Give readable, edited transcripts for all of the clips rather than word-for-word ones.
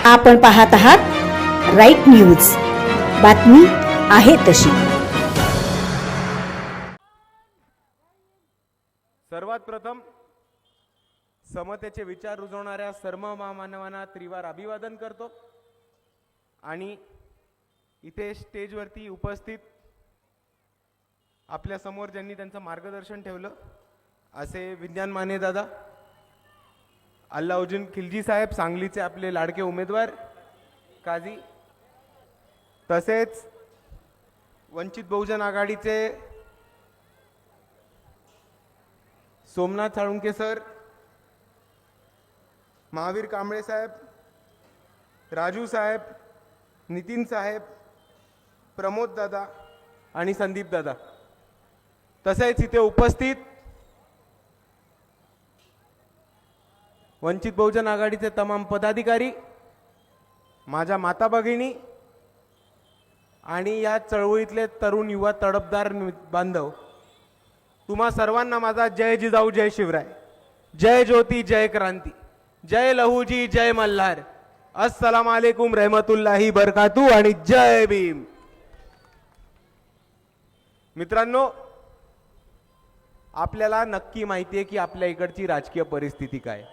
आपण पाहत आहात राईट न्यूज, बातमी आहे तशी. सर्वात प्रथम समतेचे विचार रुजवणाऱ्या सर्व महामानवांना त्रिवार अभिवादन करतो आणि इथे स्टेजवरती उपस्थित आपल्या समोर ज्यांनी त्यांचं मार्गदर्शन ठेवलं असे विज्ञान माने दादा, अल्लाउद्दीन खिलजी साहेब, सांगलीचे आपले लाडके उमेदवार काझी, तसेच वंचित बहुजन आघाडीचे सोमनाथ साळुंके सर, महावीर कांबळे साहेब, राजू साहेब, नितीन साहेब, प्रमोद दादा आणि संदीप दादा, तसेच इथे उपस्थित वंचित बहुजन आघाडीचे तमाम पदाधिकारी, माझ्या माता भगिनी आणि या चळवळीतले तरुण युवा तडफदार बांधव, तुम्हा सर्वांना माझा जय जिजाऊ, जय शिवराय, जय ज्योती, जय क्रांती, जय लहूजी, जय मल्हार, अस्सलाम वालेकुम रहमतुल्लाही बरकातू आणि जय भीम. मित्रांनो, आपल्याला नक्की माहिती आहे की आपल्या इकडची राजकीय परिस्थिती काय.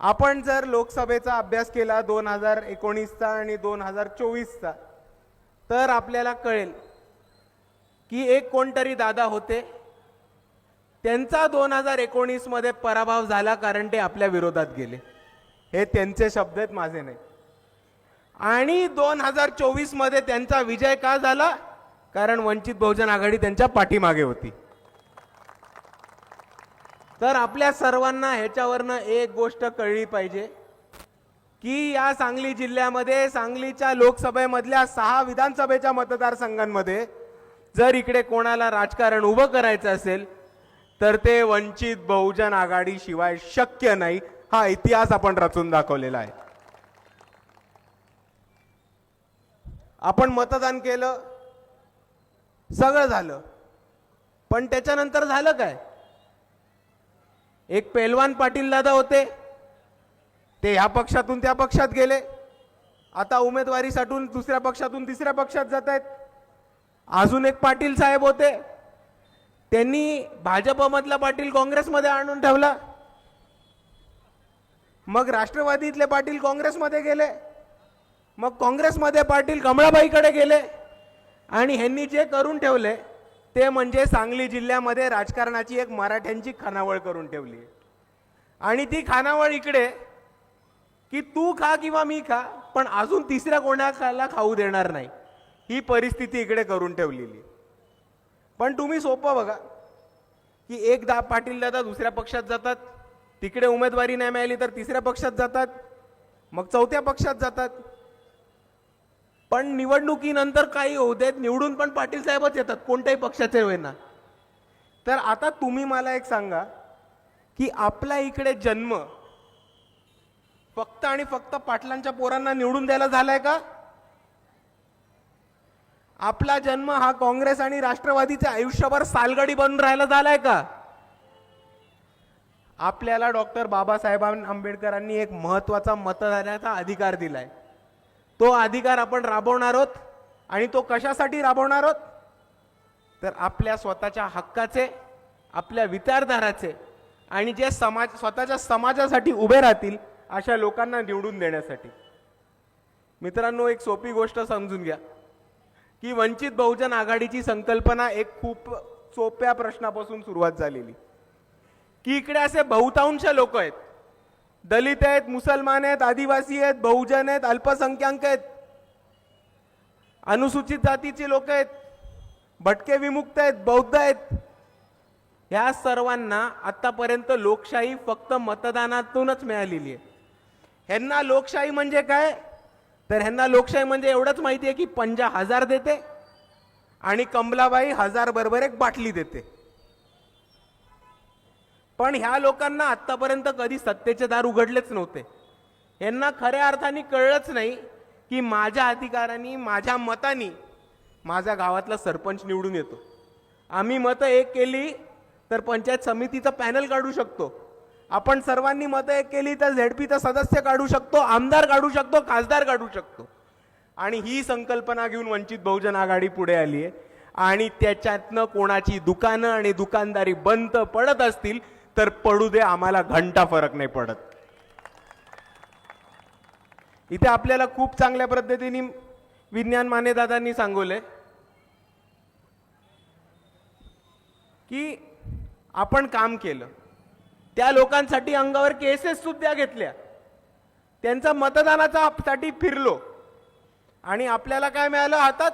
आपण जर लोकसभेचा अभ्यास केला 2019चा आणि 2024चा, तर आपल्याला कळेल की एक कोणतरी दादा होते, त्यांचा 2019 मध्ये पराभव झाला कारण ते आपल्या विरोधात गेले. हे त्यांचे शब्द आहेत, माझे नाही. आणि 2024 मध्ये त्यांचा विजय का झाला? कारण वंचित बहुजन आघाडी त्यांच्या पाठीमागे होती. तर आपल्या सर्वांना ह्याच्यावरनं एक गोष्ट कळली पाहिजे की या सांगली जिल्ह्यामध्ये, सांगलीच्या लोकसभेमधल्या 6 विधानसभेच्या मतदारसंघांमध्ये जर इकडे कोणाला राजकारण उभं करायचं असेल तर ते वंचित बहुजन आघाडी शिवाय शक्य नाही. हा इतिहास आपण रचून दाखवलेला आहे. आपण मतदान केलं, सगळं झालं, पण त्याच्यानंतर झालं काय? एक पेलवान पाटील दादा होते, ते ह्या पक्षातून त्या पक्षात गेले, आता उमेदवारीसाठी दुसऱ्या पक्षातून तिसऱ्या पक्षात जात आहेत. अजून एक पाटील साहेब होते, त्यांनी भाजपमधला पाटील काँग्रेसमध्ये आणून ठेवला. मग राष्ट्रवादीतले पाटील काँग्रेसमध्ये गेले, मग काँग्रेसमध्ये पाटील कमळाबाईकडे गेले आणि ह्यांनी जे करून ठेवले ते म्हणजे सांगली जिल्ह्यामध्ये राजकारणाची एक मराठ्यांची खानावळ करून ठेवली. आणि ती खानावळ इकडे की तू खा किंवा मी खा, पण अजून तिसऱ्या कोणाला खाऊ देणार नाही, ही परिस्थिती इकडे करून ठेवलेली. पण तुम्ही सोपं बघा की एक पाटील दादा दुसऱ्या पक्षात जातात, तिकडे उमेदवारी नाही मिळाली तर तिसऱ्या पक्षात जातात, मग चौथ्या पक्षात जातात. पण निवडणुकीनंतर काही होऊ देत, निवडून पण पाटील साहेबच येतात, कोणत्याही पक्षाचे होईना. तर आता तुम्ही मला एक सांगा की आपल्या इकडे जन्म फक्त आणि फक्त पाटलांच्या पोरांना निवडून द्यायला झालाय का? आपला जन्म हा काँग्रेस आणि राष्ट्रवादीचे आयुष्यभर सालगडी बनून राहायला झालाय का? आपल्याला डॉक्टर बाबासाहेब आंबेडकरांनी एक महत्वाचा मतदानाचा अधिकार दिलाय. तो अधिकार आपण राबवणार आहोत. आणि तो कशासाठी राबवणार आहोत? तर आपल्या स्वतःच्या हक्काचे, आपल्या विचारधाराचे आणि जे स्वतःच्या समाजासाठी उभे राहतील अशा लोकांना निवडून देण्यासाठी. मित्रांनो, एक सोपी गोष्ट समजून घ्या की वंचित बहुजन आघाडीची संकल्पना एक खूप सोप्या प्रश्नापासून सुरुवात झालेली की इकडे असे बहुतांश लोक आहेत, दलित आहेत, मुसलमान आहेत, आदिवासी आहेत, बहुजन आहेत, अल्पसंख्याक आहेत, अनुसूचित जातीचे लोक आहेत, भटके विमुक्त आहेत, बौद्ध आहेत. या सर्वांना आतापर्यंत लोकशाही फक्त मतदानातूनच मिळालेली आहे. ह्यांना लोकशाही म्हणजे काय? तर ह्यांना लोकशाही म्हणजे एवढंच माहिती आहे की पंजा 1000 देते आणि कमलाबाई 1000 बरोबर एक बाटली देते. पण ह्या लोकांना आतापर्यंत कधी सत्तेचे दार उघडलेच नव्हते. यांना खऱ्या अर्थाने कळलंच नाही की माझ्या अधिकारांनी, माझ्या मतानी माझ्या गावातला सरपंच निवडून येतो. आम्ही मतं एक केली तर पंचायत समितीचा पॅनल काढू शकतो, आपण सर्वांनी मतं एक केली तर झेडपीचा सदस्य काढू शकतो, आमदार काढू शकतो, खासदार काढू शकतो. आणि ही संकल्पना घेऊन वंचित बहुजन आघाडी पुढे आली आहे. आणि त्याच्यातनं कोणाची दुकानं आणि दुकानदारी बंद पडत असतील तर पडू दे, आम्हाला घंटा फरक नाही पडत. इथे आपल्याला खूप चांगल्या पद्धतीने विज्ञान मानेदादांनी सांगवले की आपण काम केलं, त्या लोकांसाठी अंगावर केसेस सुद्धा घेतल्या, त्यांचा मतदानाचा साठी फिरलो आणि आपल्याला काय मिळालं हातात?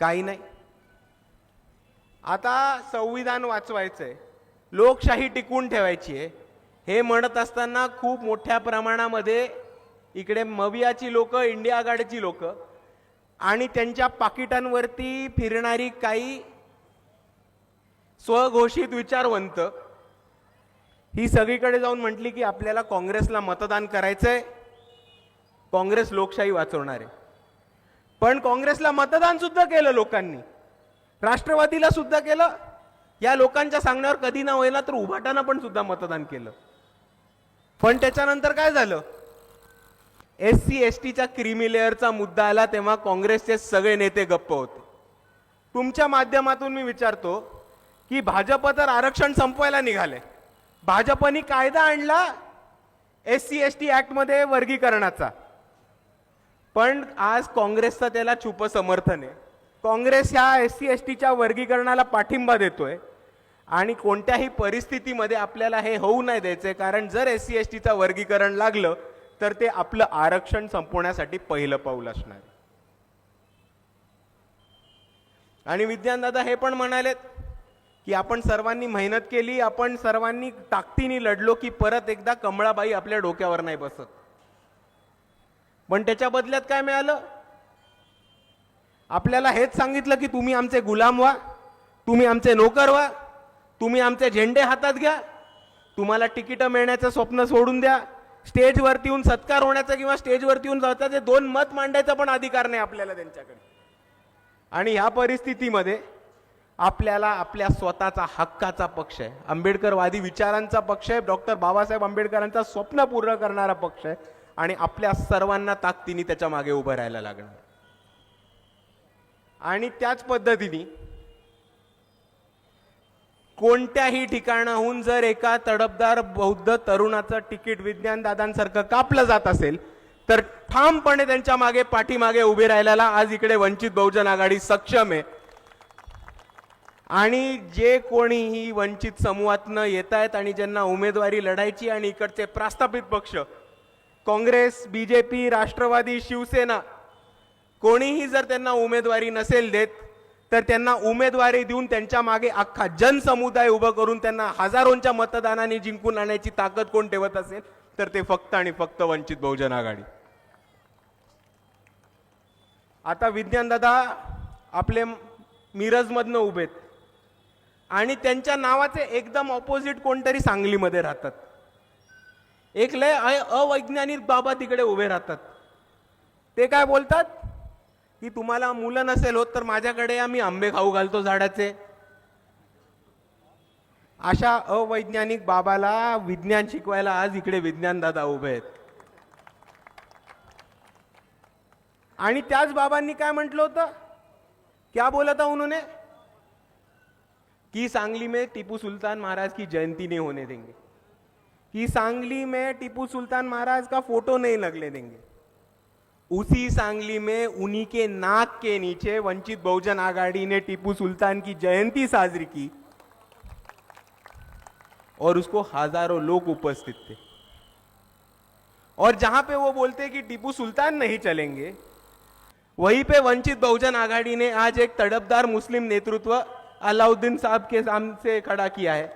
काही नाही. आता संविधान वाचवायचंय, लोकशाही टिकवून ठेवायची आहे हे म्हणत असताना खूप मोठ्या प्रमाणामध्ये इकडे मवियाची लोक, इंडिया आघाडीची लोक आणि त्यांच्या पाकिटांवरती फिरणारी काही स्वघोषित विचारवंत ही सगळीकडे जाऊन म्हटली की आपल्याला काँग्रेसला मतदान करायचंय, काँग्रेस लोकशाही वाचवणार आहे. पण काँग्रेसला मतदान सुद्धा केलं लोकांनी, राष्ट्रवादीला सुद्धा केलं, या लोकांच्या सांगण्यावर कधी ना होईना तर उभाटानं पण सुद्धा मतदान केलं. पण त्याच्यानंतर काय झालं? SC STच्या क्रीमी लेअरचा मुद्दा आला तेव्हा काँग्रेसचे सगळे नेते गप्प होते. तुमच्या माध्यमातून मी विचारतो की भाजप तर आरक्षण संपवायला निघाले, भाजपनी कायदा आणला SC ST ऍक्ट मध्ये वर्गीकरणाचा, पण आज काँग्रेसचा त्याला छुप समर्थन आहे. काँग्रेस ह्या SC STच्या वर्गीकरणाला पाठिंबा देतोय आणि कोणत्याही परिस्थितीमध्ये आपल्याला हे होऊ नाही द्यायचंय, कारण जर SC STचं वर्गीकरण लागलं तर ते आपलं आरक्षण संपवण्यासाठी पहिलं पाऊल असणार. आणि विज्ञानदादा हे पण म्हणालेत की आपण सर्वांनी मेहनत केली, आपण सर्वांनी ताकदीने लढलो की परत एकदा कमळाबाई आपल्या डोक्यावर नाही बसत. पण त्याच्या बदल्यात काय मिळालं? आपल्याला हेच सांगितलं की तुम्ही आमचे गुलाम व्हा, तुम्ही आमचे नोकर व्हा, तुम्ही आमचे झेंडे हातात घ्या, तुम्हाला तिकीट मिळण्याचं स्वप्न सोडून द्या, स्टेजवरती येऊन सत्कार होण्याचा किंवा स्टेजवरती येऊन स्वतःचे 2 मत मांडायचा पण अधिकार नाही आपल्याला त्यांच्याकडे. आणि ह्या परिस्थितीमध्ये आपल्याला आपल्या स्वतःचा हक्काचा पक्ष आहे, आंबेडकरवादी विचारांचा पक्ष आहे, डॉक्टर बाबासाहेब आंबेडकरांचा स्वप्न पूर्ण करणारा पक्ष आहे आणि आपल्या सर्वांना ताकदीने त्याच्या मागे उभं राहायला लागणार. आणि त्याच पद्धतीने कोणत्याही ठिकाणाहून जर एका तडफदार बौद्ध तरुणाचं तिकीट विज्ञानदादांसारखं कापलं जात असेल तर ठामपणे त्यांच्या मागे पाठीमागे उभे राहायला आज इकडे वंचित बहुजन आघाडी सक्षम आहे. आणि जे कोणीही वंचित समूहातनं येत आहेत आणि ज्यांना उमेदवारी लढायची आणि इकडचे प्रस्थापित पक्ष काँग्रेस, BJP, राष्ट्रवादी, शिवसेना कोणीही जर त्यांना उमेदवारी नसेल देत तर त्यांना उमेदवारी देऊन त्यांच्या मागे अख्खा जनसमुदाय उभं करून त्यांना हजारोंच्या मतदानाने जिंकून आणण्याची ताकद कोण ठेवत असेल तर ते फक्त आणि फक्त वंचित बहुजन आघाडी. आता विज्ञानदादा आपले मिरजमधनं उभेत आणि त्यांच्या नावाचे एकदम ऑपोजिट कोणतरी सांगलीमध्ये राहतात. एक लय अवैज्ञानिक बाबा तिकडे उभे राहतात. ते काय बोलतात की तुम्हाला मुलं नसेल होत तर माझ्याकडे आम्ही आंबे खाऊ घालतो झाडाचे. अशा अवैज्ञानिक बाबाला विज्ञान शिकवायला आज इकडे विज्ञानदादा उभे आहेत. आणि त्याच बाबांनी काय म्हटलं होतं? क्या बोला था उन्होंने कि सांगली में टीपू सुल्तान महाराज की जयंती नहीं होने देंगे, कि सांगली में टीपू सुल्तान महाराज का फोटो नहीं लगने देंगे. उसी सांगली में उन्हीं के नाक के नीचे वंचित बहुजन आघाड़ी ने टीपू सुल्तान की जयंती साजरी की और उसको हजारों लोग उपस्थित थे. और जहां पे वो बोलते कि टीपू सुल्तान नहीं चलेंगे, वहीं पे वंचित बहुजन आघाड़ी ने आज एक तड़पदार मुस्लिम नेतृत्व अलाउद्दीन साहब के सामने से खड़ा किया है.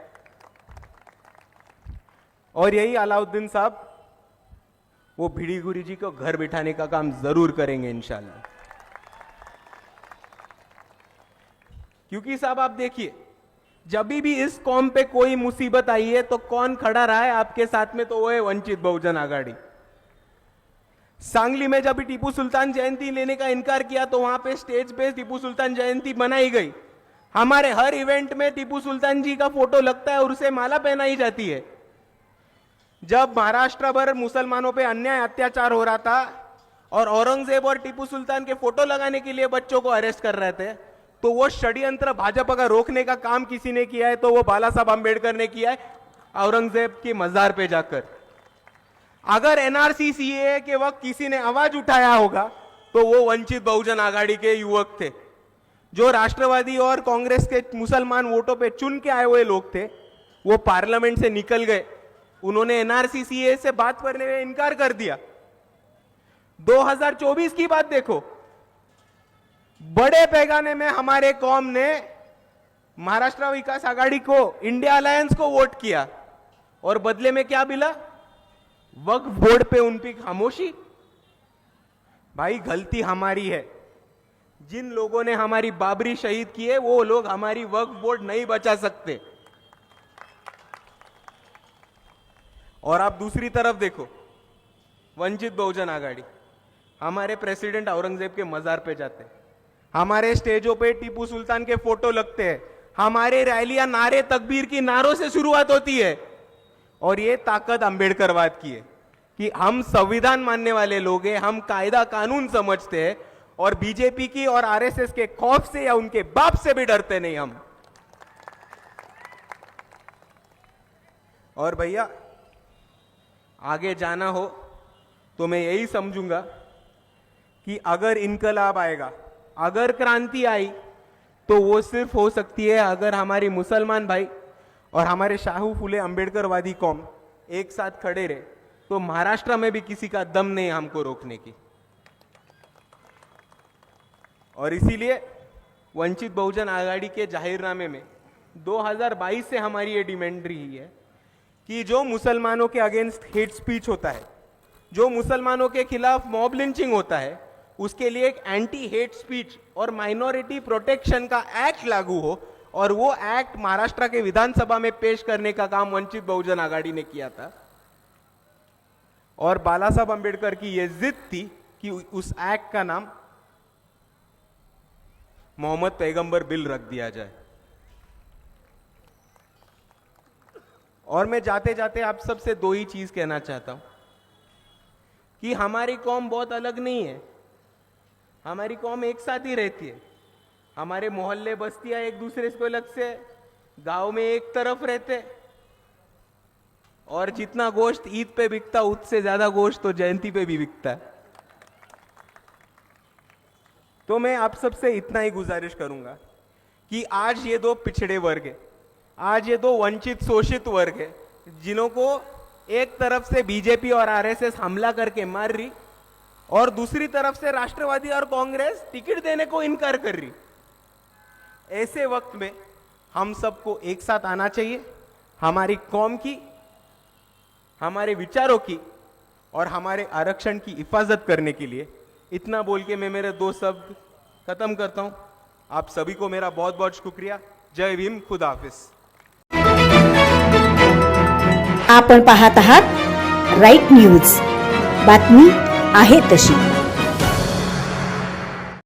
और यही अलाउद्दीन साहब वो भिड़ी गुरी जी को घर बिठाने का काम जरूर करेंगे इंशाल्लाह. क्योंकि साहब आप देखिए, जब भी इस कौम पे कोई मुसीबत आई है तो कौन खड़ा रहा है आपके साथ में? तो वो है वंचित बहुजन आघाड़ी. सांगली में जब टीपू सुल्तान जयंती लेने का इनकार किया तो वहां पे स्टेज पे टीपू सुल्तान जयंती बनाई गई. हमारे हर इवेंट में टीपू सुल्तान जी का फोटो लगता है और उसे माला पहनाई जाती है. जब महाराष्ट्र भर मुसलमानों पे अन्याय अत्याचार हो रहा था और औरंगजेब और टीपू सुल्तान के फोटो लगाने के लिए बच्चों को अरेस्ट कर रहे थे, तो वो षड्यंत्र भाजपा का रोकने का काम किसी ने किया है, तो वो बाला साहब आंबेडकर ने किया है औरंगजेब की मजार पे जाकर। अगर एनआरसी सीएए के वक्त किसी ने आवाज उठाया होगा तो वो वंचित बहुजन आघाड़ी के युवक थे, जो राष्ट्रवादी और कांग्रेस के मुसलमान वोटों पे चुन के आए हुए लोग थे। वो पार्लियामेंट से निकल गए, उन्होंने एनआरसी सीएए से बात करने में इनकार कर दिया। 2024 की बात देखो, बड़े पैमाने में हमारे कौम ने महाराष्ट्र विकास आघाड़ी को, इंडिया अलायंस को वोट किया और बदले में क्या मिला? वक्फ बोर्ड पे उनकी खामोशी। भाई गलती हमारी है, जिन लोगों ने हमारी बाबरी शहीद की है वो लोग हमारी वक्फ बोर्ड नहीं बचा सकते। और आप दूसरी तरफ देखो, वंचित बहुजन आघाड़ी हमारे प्रेसिडेंट औरंगजेब के मजार पे जाते हैं, हमारे स्टेजों पे टीपू सुल्तान के फोटो लगते हैं, हमारे रैलियां नारे तकबीर की नारों से शुरुआत होती है। और ये ताकत अंबेडकरवाद की है कि हम संविधान मानने वाले लोग हैं, हम कायदा कानून समझते हैं और बीजेपी की और आरएसएस के खौफ से या उनके बाप से भी डरते नहीं हम। और भैया आगे जाना हो तो मैं यही समझूंगा कि अगर इनकलाब आएगा, अगर क्रांति आई, तो वो सिर्फ हो सकती है अगर हमारी मुसलमान भाई और हमारे शाहू फुले अंबेडकरवादी कौम एक साथ खड़े रहे। तो महाराष्ट्र में भी किसी का दम नहीं हमको रोकने की। और इसीलिए वंचित बहुजन आघाड़ी के जाहिरनामे में 2022 से हमारी ये डिमांड रही है कि जो मुसलमानों के अगेंस्ट हेट स्पीच होता है, जो मुसलमानों के खिलाफ मॉब लिंचिंग होता है, उसके लिए एक एंटी हेट स्पीच और माइनॉरिटी प्रोटेक्शन का एक्ट लागू हो। और वो एक्ट महाराष्ट्र के विधानसभा में पेश करने का काम वंचित बहुजन आघाड़ी ने किया था। और बाला साहब अंबेडकर की यह जिद थी कि उस एक्ट का नाम मोहम्मद पैगंबर बिल रख दिया जाए। और मैं जाते जाते आप सबसे दो ही चीज कहना चाहता हूं कि हमारी कौम बहुत अलग नहीं है, हमारी कौम एक साथ ही रहती है। हमारे मोहल्ले बस्तियां एक दूसरे से अलग से, गांव में एक तरफ रहते, और जितना गोश्त ईद पे बिकता उससे ज्यादा गोश्त तो जयंती पे भी बिकता है। तो मैं आप सबसे इतना ही गुजारिश करूंगा कि आज ये दो पिछड़े वर्ग है, आज ये दो वंचित शोषित वर्ग है, जिन्हों को एक तरफ से बीजेपी और आरएसएस हमला करके मार रही और दूसरी तरफ से राष्ट्रवादी और कांग्रेस टिकट देने को इनकार कर रही। ऐसे वक्त में हम सबको एक साथ आना चाहिए, हमारी कौम की, हमारे विचारों की और हमारे आरक्षण की हिफाजत करने के लिए। इतना बोल के मैं मेरे दो शब्द खत्म करता हूं। आप सभी को मेरा बहुत बहुत शुक्रिया। जय भीम, खुदा हाफिज। आपण पाहत आहात राईट न्यूज, बातमी आहे तशी।